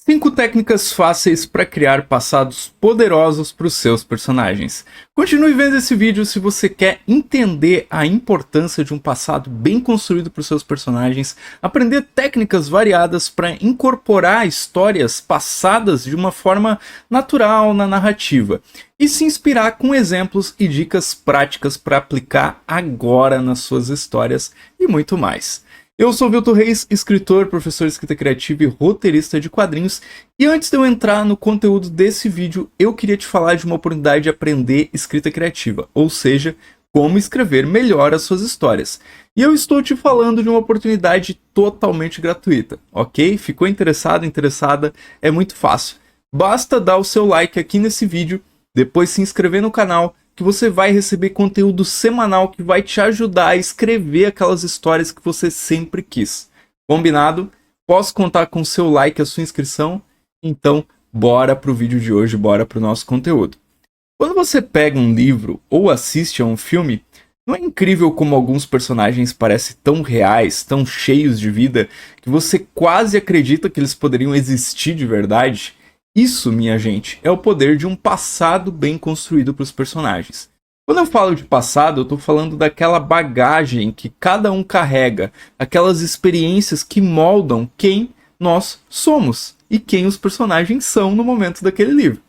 5 técnicas fáceis para criar passados poderosos para os seus personagens. Continue vendo esse vídeo se você quer entender a importância de um passado bem construído para os seus personagens, aprender técnicas variadas para incorporar histórias passadas de uma forma natural na narrativa e se inspirar com exemplos e dicas práticas para aplicar agora nas suas histórias e muito mais. Eu sou Viltor Reis, escritor, professor de escrita criativa e roteirista de quadrinhos, e antes de eu entrar no conteúdo desse vídeo, eu queria te falar de uma oportunidade de aprender escrita criativa, ou seja, como escrever melhor as suas histórias. E eu estou te falando de uma oportunidade totalmente gratuita, ok? Ficou interessado, interessada? É muito fácil. Basta dar o seu like aqui nesse vídeo, depois se inscrever no canal, que você vai receber conteúdo semanal que vai te ajudar a escrever aquelas histórias que você sempre quis. Combinado? Posso contar com o seu like e a sua inscrição? Então, bora pro vídeo de hoje, bora pro nosso conteúdo. Quando você pega um livro ou assiste a um filme, não é incrível como alguns personagens parecem tão reais, tão cheios de vida, que você quase acredita que eles poderiam existir de verdade? Isso, minha gente, é o poder de um passado bem construído para os personagens. Quando eu falo de passado, eu estou falando daquela bagagem que cada um carrega, aquelas experiências que moldam quem nós somos e quem os personagens são no momento daquele livro.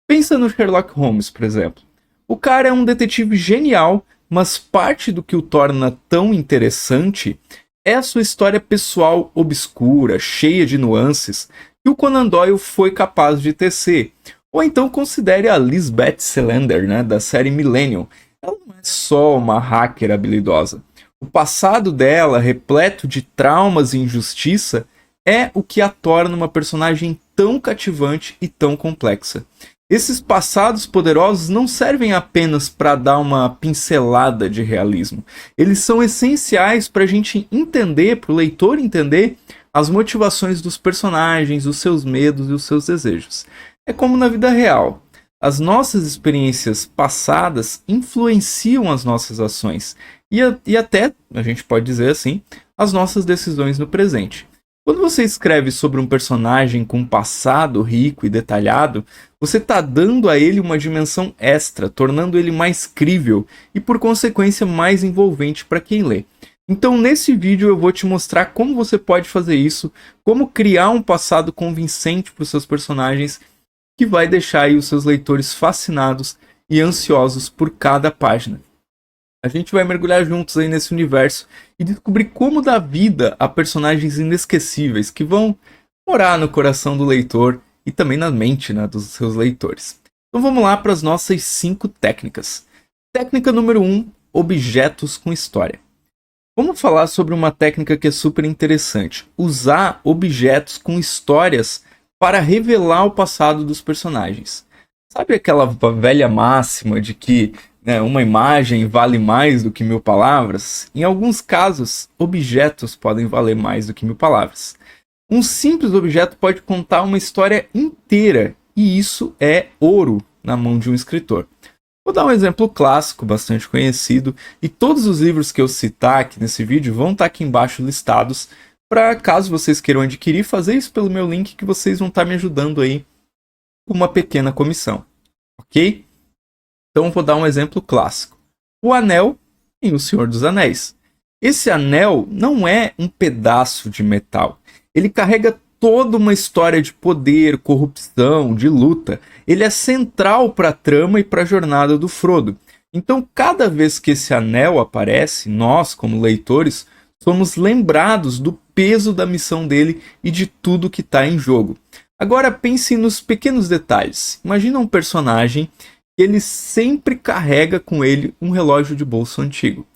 Pensa no Sherlock Holmes, por exemplo. O cara é um detetive genial, mas parte do que o torna tão interessante é a sua história pessoal obscura, cheia de nuances, que o Conan Doyle foi capaz de tecer. Ou então considere a Lisbeth Salander, da série Millennium. Ela não é só uma hacker habilidosa. O passado dela, repleto de traumas e injustiça, é o que a torna uma personagem tão cativante e tão complexa. Esses passados poderosos não servem apenas para dar uma pincelada de realismo. Eles são essenciais para a gente entender, para o leitor entender, as motivações dos personagens, os seus medos e os seus desejos. É como na vida real. As nossas experiências passadas influenciam as nossas ações e até, a gente pode dizer assim, as nossas decisões no presente. Quando você escreve sobre um personagem com um passado rico e detalhado, você está dando a ele uma dimensão extra, tornando ele mais crível e, por consequência, mais envolvente para quem lê. Então, nesse vídeo eu vou te mostrar como você pode fazer isso, como criar um passado convincente para os seus personagens, que vai deixar aí os seus leitores fascinados e ansiosos por cada página. A gente vai mergulhar juntos aí nesse universo e descobrir como dar vida a personagens inesquecíveis que vão morar no coração do leitor e também na mente, dos seus leitores. Então vamos lá para as nossas 5 técnicas. Técnica número 1, objetos com história. Vamos falar sobre uma técnica que é super interessante. Usar objetos com histórias para revelar o passado dos personagens. Sabe aquela velha máxima de que uma imagem vale mais do que 1000 palavras? Em alguns casos, objetos podem valer mais do que 1000 palavras. Um simples objeto pode contar uma história inteira, e isso é ouro na mão de um escritor. Vou dar um exemplo clássico, bastante conhecido, e todos os livros que eu citar aqui nesse vídeo vão estar aqui embaixo listados, para caso vocês queiram adquirir, fazer isso pelo meu link que vocês vão estar me ajudando aí com uma pequena comissão, ok? Então vou dar um exemplo clássico. O Anel em O Senhor dos Anéis. Esse anel não é um pedaço de metal, ele carrega toda uma história de poder, corrupção, de luta. Ele é central para a trama e para a jornada do Frodo. Então, cada vez que esse anel aparece, nós, como leitores, somos lembrados do peso da missão dele e de tudo que está em jogo. Agora, pense nos pequenos detalhes. Imagina um personagem que ele sempre carrega com ele um relógio de bolso antigo.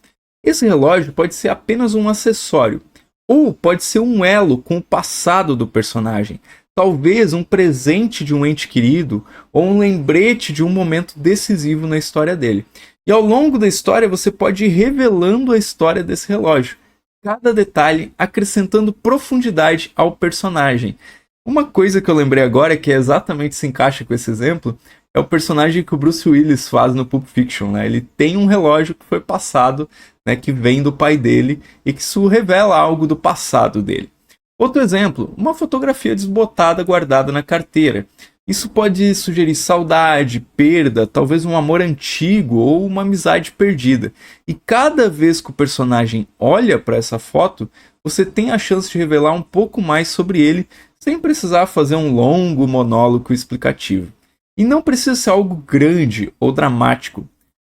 Esse relógio pode ser apenas um acessório, ou pode ser um elo com o passado do personagem. Talvez um presente de um ente querido ou um lembrete de um momento decisivo na história dele. E ao longo da história você pode ir revelando a história desse relógio. Cada detalhe acrescentando profundidade ao personagem. Uma coisa que eu lembrei agora, que exatamente se encaixa com esse exemplo, é o personagem que o Bruce Willis faz no Pulp Fiction. Ele tem um relógio que foi passado, que vem do pai dele, e que isso revela algo do passado dele. Outro exemplo, uma fotografia desbotada guardada na carteira. Isso pode sugerir saudade, perda, talvez um amor antigo ou uma amizade perdida. E cada vez que o personagem olha para essa foto, você tem a chance de revelar um pouco mais sobre ele, sem precisar fazer um longo monólogo explicativo. E não precisa ser algo grande ou dramático.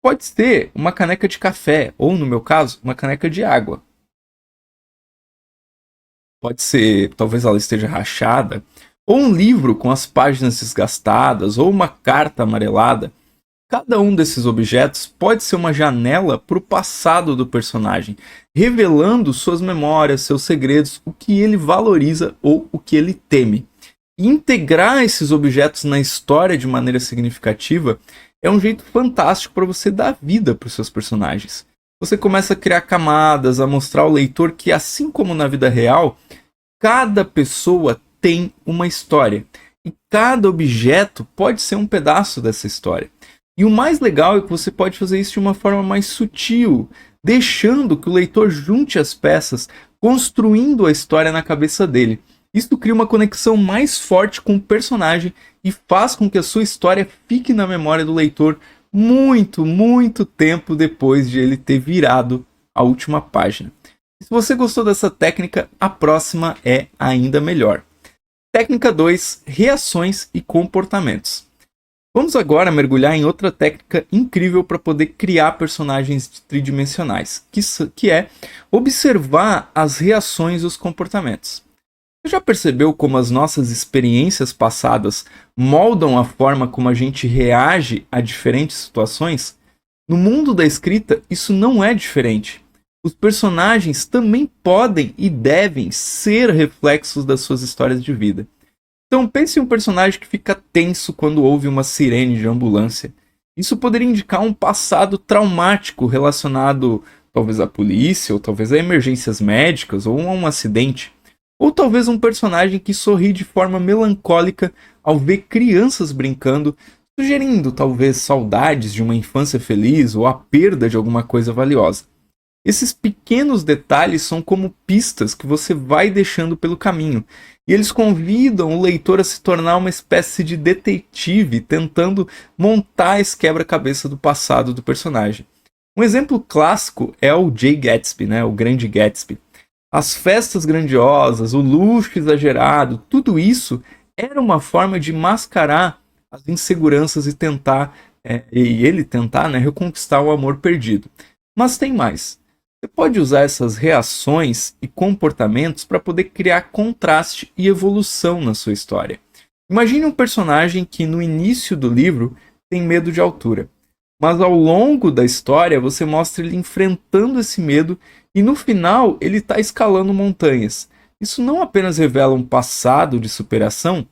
Pode ser uma caneca de café, ou no meu caso, uma caneca de água. Pode ser, talvez ela esteja rachada, ou um livro com as páginas desgastadas, ou uma carta amarelada. Cada um desses objetos pode ser uma janela para o passado do personagem, revelando suas memórias, seus segredos, o que ele valoriza ou o que ele teme. E integrar esses objetos na história de maneira significativa é um jeito fantástico para você dar vida para os seus personagens. Você começa a criar camadas, a mostrar ao leitor que, assim como na vida real, cada pessoa tem uma história. E cada objeto pode ser um pedaço dessa história. E o mais legal é que você pode fazer isso de uma forma mais sutil, deixando que o leitor junte as peças, construindo a história na cabeça dele. Isso cria uma conexão mais forte com o personagem e faz com que a sua história fique na memória do leitor muito tempo depois de ele ter virado a última página. Se você gostou dessa técnica, a próxima é ainda melhor. Técnica 2, reações e comportamentos. Vamos agora mergulhar em outra técnica incrível para poder criar personagens tridimensionais, que é observar as reações e os comportamentos. Você já percebeu como as nossas experiências passadas moldam a forma como a gente reage a diferentes situações? No mundo da escrita, isso não é diferente. Os personagens também podem e devem ser reflexos das suas histórias de vida. Então pense em um personagem que fica tenso quando ouve uma sirene de ambulância. Isso poderia indicar um passado traumático relacionado talvez à polícia, ou talvez a emergências médicas, ou a um acidente. Ou talvez um personagem que sorri de forma melancólica ao ver crianças brincando, sugerindo talvez saudades de uma infância feliz ou a perda de alguma coisa valiosa. Esses pequenos detalhes são como pistas que você vai deixando pelo caminho, e eles convidam o leitor a se tornar uma espécie de detetive, tentando montar esse quebra-cabeça do passado do personagem. Um exemplo clássico é o Jay Gatsby, o Grande Gatsby. As festas grandiosas, o luxo exagerado, tudo isso era uma forma de mascarar as inseguranças e ele tentar reconquistar o amor perdido. Mas tem mais. Você pode usar essas reações e comportamentos para poder criar contraste e evolução na sua história. Imagine um personagem que no início do livro tem medo de altura, mas ao longo da história você mostra ele enfrentando esse medo e no final ele está escalando montanhas. Isso não apenas revela um passado de superação,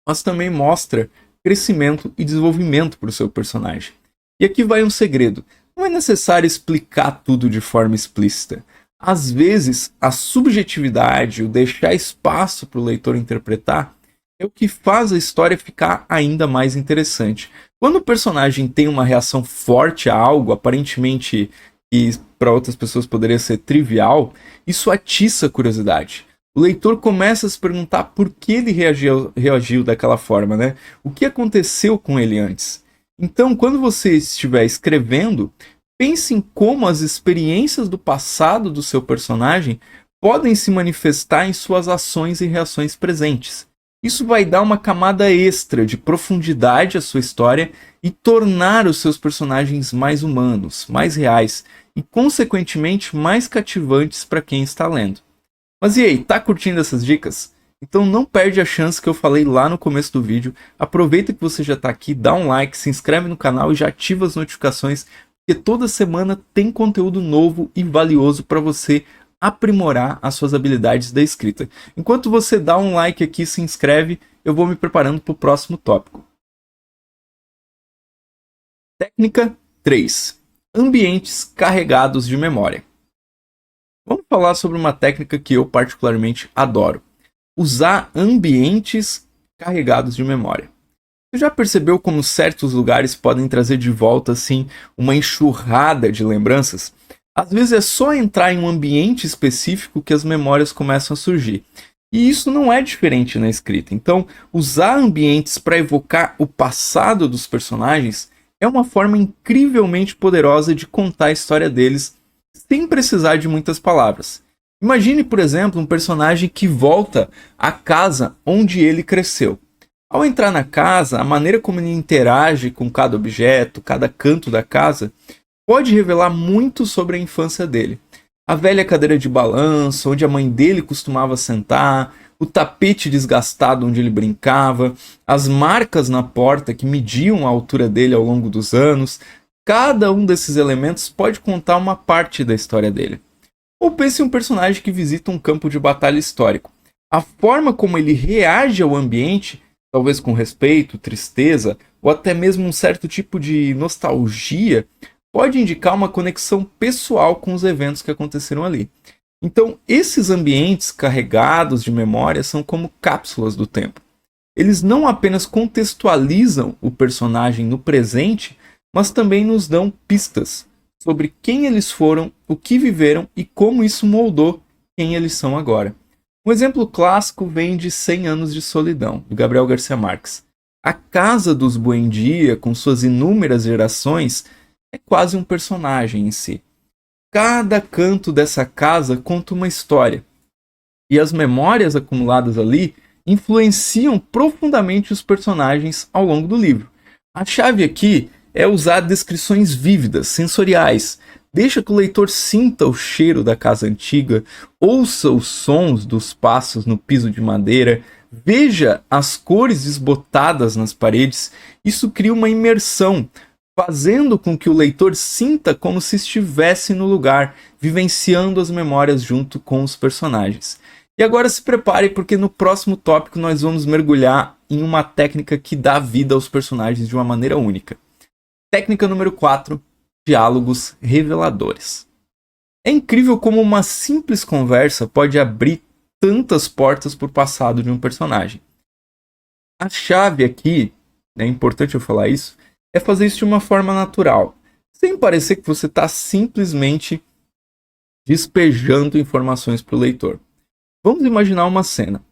mas também mostra crescimento e desenvolvimento para o seu personagem. E aqui vai um segredo. Não é necessário explicar tudo de forma explícita. Às vezes, a subjetividade, o deixar espaço para o leitor interpretar, é o que faz a história ficar ainda mais interessante. Quando o personagem tem uma reação forte a algo, aparentemente que para outras pessoas poderia ser trivial, isso atiça a curiosidade. O leitor começa a se perguntar por que ele reagiu daquela forma, O que aconteceu com ele antes? Então, quando você estiver escrevendo, pense em como as experiências do passado do seu personagem podem se manifestar em suas ações e reações presentes. Isso vai dar uma camada extra de profundidade à sua história e tornar os seus personagens mais humanos, mais reais e, consequentemente, mais cativantes para quem está lendo. Mas e aí, tá curtindo essas dicas? Então não perde a chance que eu falei lá no começo do vídeo. Aproveita que você já está aqui, dá um like, se inscreve no canal e já ativa as notificações, porque toda semana tem conteúdo novo e valioso para você aprimorar as suas habilidades da escrita. Enquanto você dá um like aqui e se inscreve, eu vou me preparando para o próximo tópico. Técnica 3. Ambientes carregados de memória. Vamos falar sobre uma técnica que eu particularmente adoro. Usar ambientes carregados de memória. Você já percebeu como certos lugares podem trazer de volta assim uma enxurrada de lembranças? Às vezes é só entrar em um ambiente específico que as memórias começam a surgir. E isso não é diferente na escrita. Então, usar ambientes para evocar o passado dos personagens é uma forma incrivelmente poderosa de contar a história deles sem precisar de muitas palavras. Imagine, por exemplo, um personagem que volta à casa onde ele cresceu. Ao entrar na casa, a maneira como ele interage com cada objeto, cada canto da casa, pode revelar muito sobre a infância dele. A velha cadeira de balanço, onde a mãe dele costumava sentar, o tapete desgastado onde ele brincava, as marcas na porta que mediam a altura dele ao longo dos anos. Cada um desses elementos pode contar uma parte da história dele. Ou pense em um personagem que visita um campo de batalha histórico. A forma como ele reage ao ambiente, talvez com respeito, tristeza, ou até mesmo um certo tipo de nostalgia, pode indicar uma conexão pessoal com os eventos que aconteceram ali. Então, esses ambientes carregados de memória são como cápsulas do tempo. Eles não apenas contextualizam o personagem no presente, mas também nos dão pistas sobre quem eles foram, o que viveram e como isso moldou quem eles são agora. Um exemplo clássico vem de 100 Anos de Solidão, do Gabriel Garcia Marques. A casa dos Buendia, com suas inúmeras gerações, é quase um personagem em si. Cada canto dessa casa conta uma história. E as memórias acumuladas ali influenciam profundamente os personagens ao longo do livro. A chave aqui é usar descrições vívidas, sensoriais. Deixa que o leitor sinta o cheiro da casa antiga, ouça os sons dos passos no piso de madeira, veja as cores desbotadas nas paredes. Isso cria uma imersão, fazendo com que o leitor sinta como se estivesse no lugar, vivenciando as memórias junto com os personagens. E agora se prepare, porque no próximo tópico nós vamos mergulhar em uma técnica que dá vida aos personagens de uma maneira única. Técnica número 4, diálogos reveladores. É incrível como uma simples conversa pode abrir tantas portas para o passado de um personagem. A chave aqui, é importante eu falar isso, é fazer isso de uma forma natural, sem parecer que você está simplesmente despejando informações para o leitor. Vamos imaginar uma cena.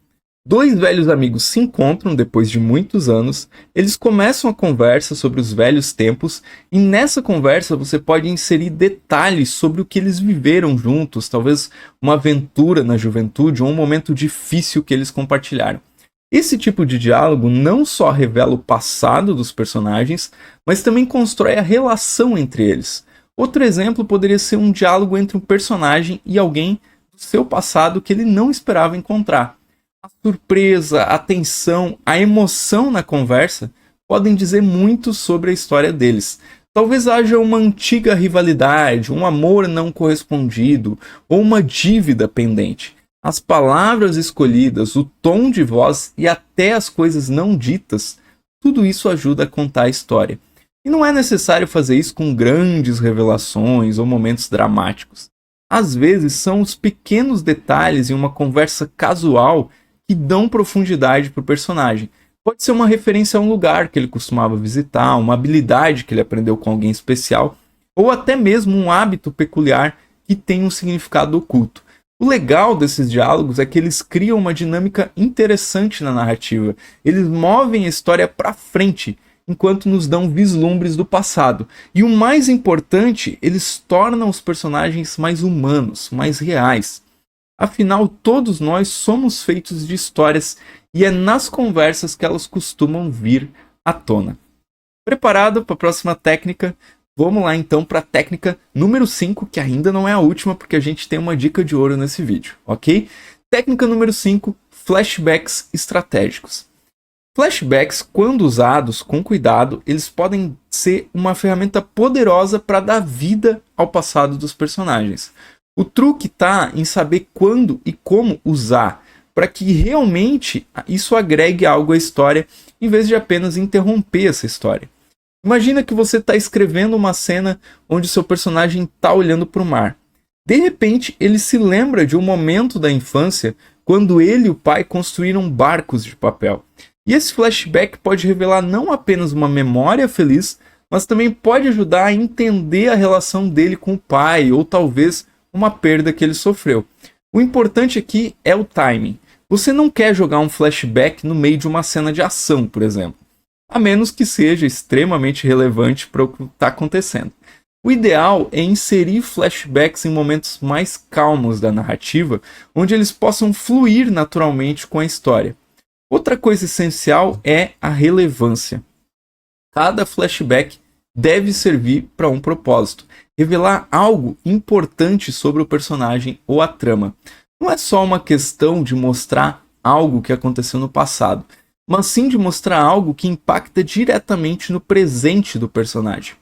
Dois velhos amigos se encontram depois de muitos anos, eles começam a conversa sobre os velhos tempos, e nessa conversa você pode inserir detalhes sobre o que eles viveram juntos, talvez uma aventura na juventude ou um momento difícil que eles compartilharam. Esse tipo de diálogo não só revela o passado dos personagens, mas também constrói a relação entre eles. Outro exemplo poderia ser um diálogo entre um personagem e alguém do seu passado que ele não esperava encontrar. A surpresa, a tensão, a emoção na conversa podem dizer muito sobre a história deles. Talvez haja uma antiga rivalidade, um amor não correspondido ou uma dívida pendente. As palavras escolhidas, o tom de voz e até as coisas não ditas, tudo isso ajuda a contar a história. E não é necessário fazer isso com grandes revelações ou momentos dramáticos. Às vezes são os pequenos detalhes em uma conversa casual que dão profundidade para o personagem. Pode ser uma referência a um lugar que ele costumava visitar, uma habilidade que ele aprendeu com alguém especial, ou até mesmo um hábito peculiar que tem um significado oculto. O legal desses diálogos é que eles criam uma dinâmica interessante na narrativa. Eles movem a história para frente, enquanto nos dão vislumbres do passado. E o mais importante, eles tornam os personagens mais humanos, mais reais. Afinal, todos nós somos feitos de histórias e é nas conversas que elas costumam vir à tona. Preparado para a próxima técnica? Vamos lá então para a técnica número 5, que ainda não é a última, porque a gente tem uma dica de ouro nesse vídeo, ok? Técnica número 5, flashbacks estratégicos. Flashbacks, quando usados com cuidado, eles podem ser uma ferramenta poderosa para dar vida ao passado dos personagens. O truque está em saber quando e como usar, para que realmente isso agregue algo à história, em vez de apenas interromper essa história. Imagina que você está escrevendo uma cena onde seu personagem está olhando para o mar. De repente, ele se lembra de um momento da infância quando ele e o pai construíram barcos de papel. E esse flashback pode revelar não apenas uma memória feliz, mas também pode ajudar a entender a relação dele com o pai, ou talvez uma perda que ele sofreu. O importante aqui é o timing. Você não quer jogar um flashback no meio de uma cena de ação, por exemplo, a menos que seja extremamente relevante para o que está acontecendo. O ideal é inserir flashbacks em momentos mais calmos da narrativa, onde eles possam fluir naturalmente com a história. Outra coisa essencial é a relevância. Cada flashback deve servir para um propósito, revelar algo importante sobre o personagem ou a trama. Não é só uma questão de mostrar algo que aconteceu no passado, mas sim de mostrar algo que impacta diretamente no presente do personagem.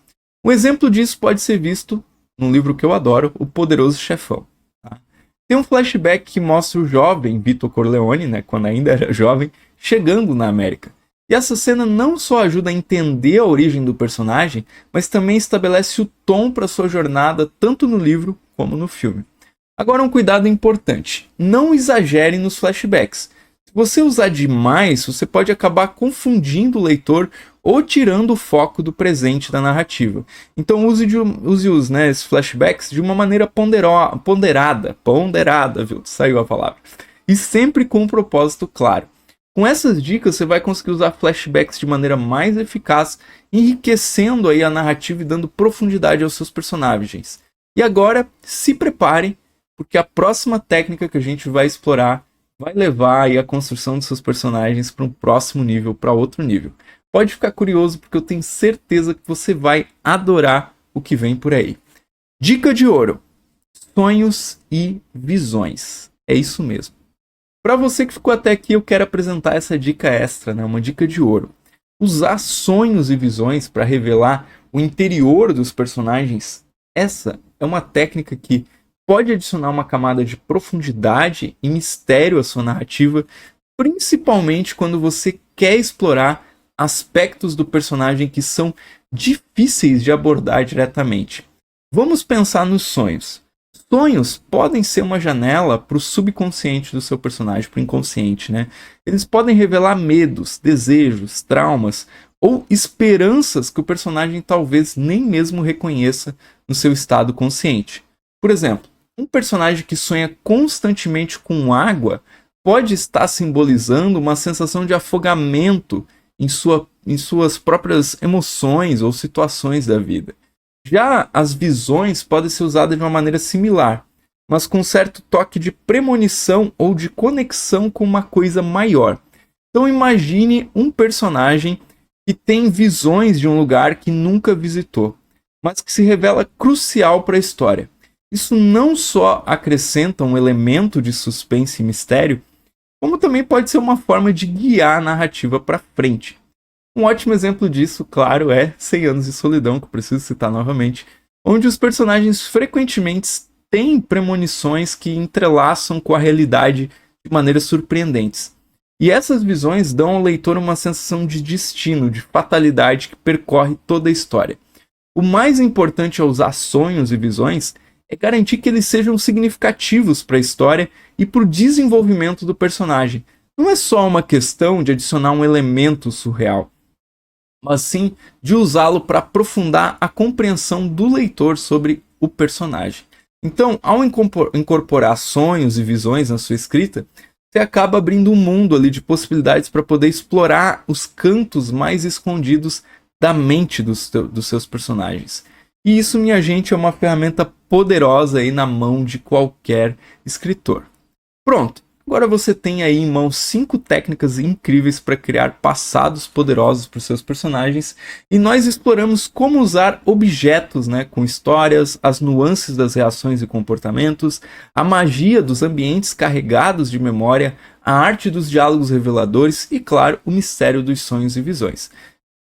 Um exemplo disso pode ser visto num livro que eu adoro, O Poderoso Chefão. Tá? Tem um flashback que mostra o jovem Vito Corleone, né, quando ainda era jovem, chegando na América. E essa cena não só ajuda a entender a origem do personagem, mas também estabelece o tom para sua jornada tanto no livro como no filme. Agora um cuidado importante, não exagere nos flashbacks. Se você usar demais, você pode acabar confundindo o leitor ou tirando o foco do presente da narrativa. Então use esses flashbacks de uma maneira ponderada, viu? Saiu a palavra. E sempre com um propósito claro. Com essas dicas, você vai conseguir usar flashbacks de maneira mais eficaz, enriquecendo aí a narrativa e dando profundidade aos seus personagens. E agora, se preparem, porque a próxima técnica que a gente vai explorar vai levar aí a construção dos seus personagens para um próximo nível, para outro nível. Pode ficar curioso, porque eu tenho certeza que você vai adorar o que vem por aí. Dica de ouro: sonhos e visões. É isso mesmo. Para você que ficou até aqui, eu quero apresentar essa dica extra, né? Uma dica de ouro. Usar sonhos e visões para revelar o interior dos personagens, essa é uma técnica que pode adicionar uma camada de profundidade e mistério à sua narrativa, principalmente quando você quer explorar aspectos do personagem que são difíceis de abordar diretamente. Vamos pensar nos sonhos. Sonhos podem ser uma janela para o subconsciente do seu personagem, para o inconsciente, né? Eles podem revelar medos, desejos, traumas ou esperanças que o personagem talvez nem mesmo reconheça no seu estado consciente. Por exemplo, um personagem que sonha constantemente com água pode estar simbolizando uma sensação de afogamento em suas próprias emoções ou situações da vida. Já as visões podem ser usadas de uma maneira similar, mas com certo toque de premonição ou de conexão com uma coisa maior. Então imagine um personagem que tem visões de um lugar que nunca visitou, mas que se revela crucial para a história. Isso não só acrescenta um elemento de suspense e mistério, como também pode ser uma forma de guiar a narrativa para frente. Um ótimo exemplo disso, claro, é 100 Anos de Solidão, que eu preciso citar novamente, onde os personagens frequentemente têm premonições que entrelaçam com a realidade de maneiras surpreendentes. E essas visões dão ao leitor uma sensação de destino, de fatalidade que percorre toda a história. O mais importante ao usar sonhos e visões é garantir que eles sejam significativos para a história e para o desenvolvimento do personagem. Não é só uma questão de adicionar um elemento surreal, mas sim de usá-lo para aprofundar a compreensão do leitor sobre o personagem. Então, ao incorporar sonhos e visões na sua escrita, você acaba abrindo um mundo ali de possibilidades para poder explorar os cantos mais escondidos da mente dos seus personagens. E isso, minha gente, é uma ferramenta poderosa aí na mão de qualquer escritor. Pronto! Agora você tem aí em mãos 5 técnicas incríveis para criar passados poderosos para os seus personagens, e nós exploramos como usar objetos, né, com histórias, as nuances das reações e comportamentos, a magia dos ambientes carregados de memória, a arte dos diálogos reveladores e, claro, o mistério dos sonhos e visões.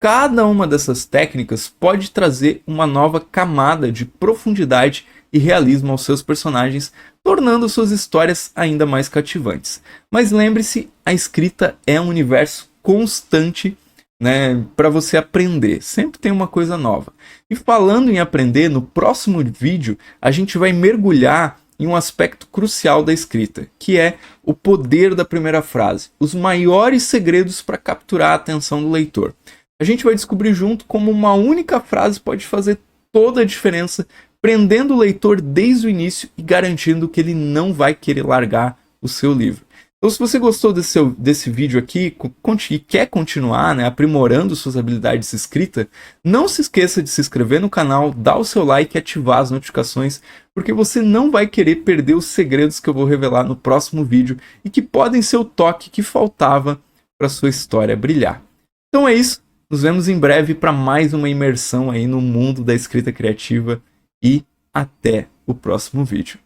Cada uma dessas técnicas pode trazer uma nova camada de profundidade e realismo aos seus personagens, tornando suas histórias ainda mais cativantes. Mas lembre-se, a escrita é um universo constante, né, para você aprender. Sempre tem uma coisa nova. E falando em aprender, no próximo vídeo a gente vai mergulhar em um aspecto crucial da escrita, que é o poder da primeira frase, os maiores segredos para capturar a atenção do leitor. A gente vai descobrir junto como uma única frase pode fazer toda a diferença, prendendo o leitor desde o início e garantindo que ele não vai querer largar o seu livro. Então, se você gostou desse vídeo aqui e quer continuar, né, aprimorando suas habilidades de escrita, não se esqueça de se inscrever no canal, dar o seu like e ativar as notificações, porque você não vai querer perder os segredos que eu vou revelar no próximo vídeo e que podem ser o toque que faltava para sua história brilhar. Então é isso, nos vemos em breve para mais uma imersão aí no mundo da escrita criativa e até o próximo vídeo.